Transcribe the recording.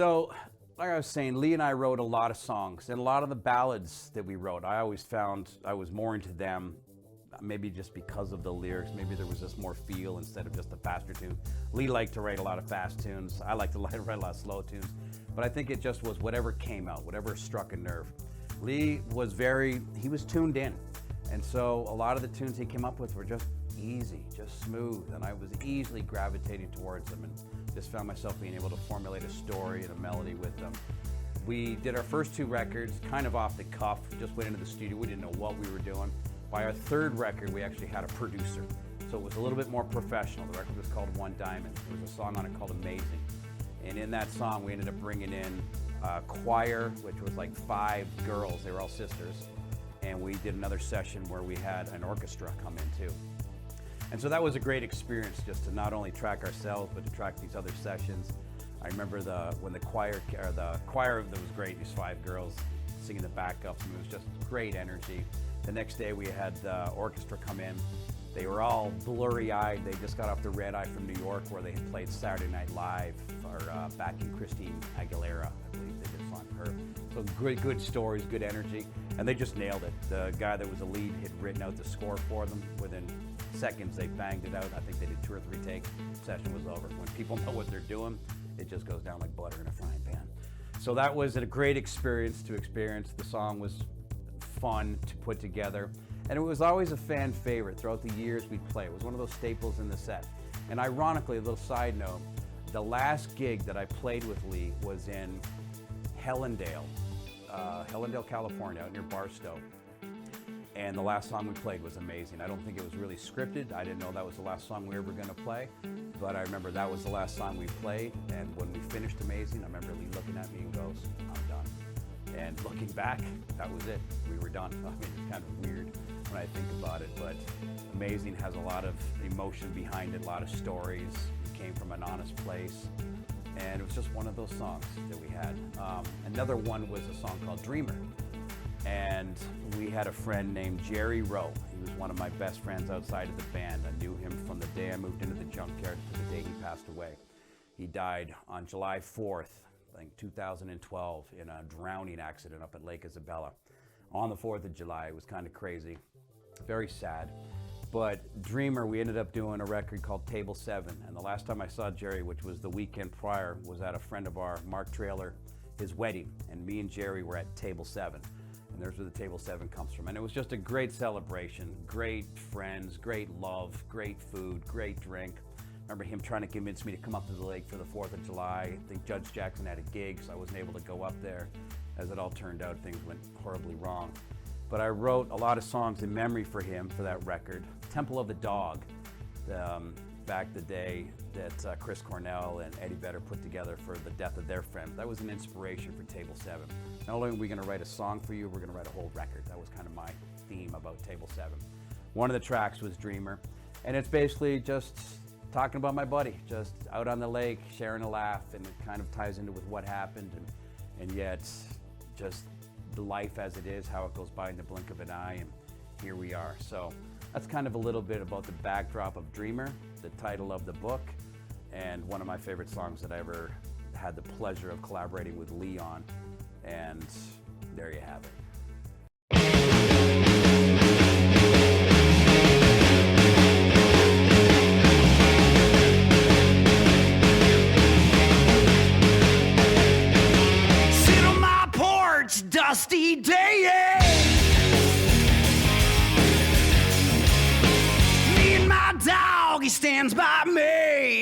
So, like I was saying, Lee and I wrote a lot of songs, and a lot of the ballads that we wrote, I always found I was more into them, maybe just because of the lyrics. Maybe there was just more feel instead of just a faster tune. Lee liked to write a lot of fast tunes. I like to write a lot of slow tunes. But I think it just was whatever came out, whatever struck a nerve. Lee was he was tuned in. And so a lot of the tunes he came up with were just easy, just smooth. And I was easily gravitating towards them and just found myself being able to formulate a story and a melody with them. We did our first 2 records kind of off the cuff, just went into the studio. We didn't know what we were doing. By our 3rd record, we actually had a producer. So it was a little bit more professional. The record was called One Diamond. There was a song on it called Amazing. And in that song, we ended up bringing in a choir, which was like 5 girls. They were all sisters. And we did another session where we had an orchestra come in too. And so that was a great experience, just to not only track ourselves, but to track these other sessions. I remember when the choir that was great, these 5 girls singing the backups, and it was just great energy. The next day we had the orchestra come in. They were all blurry-eyed. They just got off the red eye from New York, where they had played Saturday Night Live or backing Christine Aguilera. I believe they did a song for her. So good stories, good energy, and they just nailed it. The guy that was the lead had written out the score for them. Within seconds, they banged it out. I think they did 2 or 3 takes. Session was over. When people know what they're doing, it just goes down like butter in a frying pan. So that was a great experience to experience. The song was fun to put together, and it was always a fan favorite throughout the years we'd play. It was one of those staples in the set. And ironically, a little side note, the last gig that I played with Lee was in Hellendale, California, out near Barstow. And the last song we played was Amazing. I don't think it was really scripted. I didn't know that was the last song we were going to play, but I remember that was the last song we played. And when we finished Amazing, I remember Lee looking at me and goes, "I'm done." And looking back, that was it. We were done. I mean, it's kind of weird when I think about it, but Amazing has a lot of emotion behind it, a lot of stories. It came from an honest place, and it was just one of those songs that we had. Another one was a song called Dreamer, and we had a friend named Jerry Rowe. He was one of my best friends outside of the band. I knew him from the day I moved into the junkyard to the day he passed away. He died on July 4th, I think 2012, in a drowning accident up at Lake Isabella. On the 4th of July, it was kind of crazy, very sad. But Dreamer, we ended up doing a record called Table 7. And the last time I saw Jerry, which was the weekend prior, was at a friend of ours, Mark Traylor, his wedding. And me and Jerry were at Table 7. And there's where the Table 7 comes from. And it was just a great celebration, great friends, great love, great food, great drink. Remember him trying to convince me to come up to the lake for the 4th of July. I think Judge Jackson had a gig, so I wasn't able to go up there. As it all turned out, things went horribly wrong. But I wrote a lot of songs in memory for him for that record. Temple of the Dog, back the day that Chris Cornell and Eddie Vedder put together for the death of their friend. That was an inspiration for Table 7. Not only are we going to write a song for you, we're going to write a whole record. That was kind of my theme about Table 7. One of the tracks was Dreamer, and it's basically just talking about my buddy, just out on the lake, sharing a laugh, and it kind of ties into with what happened, and yet just the life as it is, how it goes by in the blink of an eye, and here we are. So that's kind of a little bit about the backdrop of Dreamer, the title of the book, and one of my favorite songs that I ever had the pleasure of collaborating with Lee on, and there you have it. Dusty day, me and my dog, he stands by me.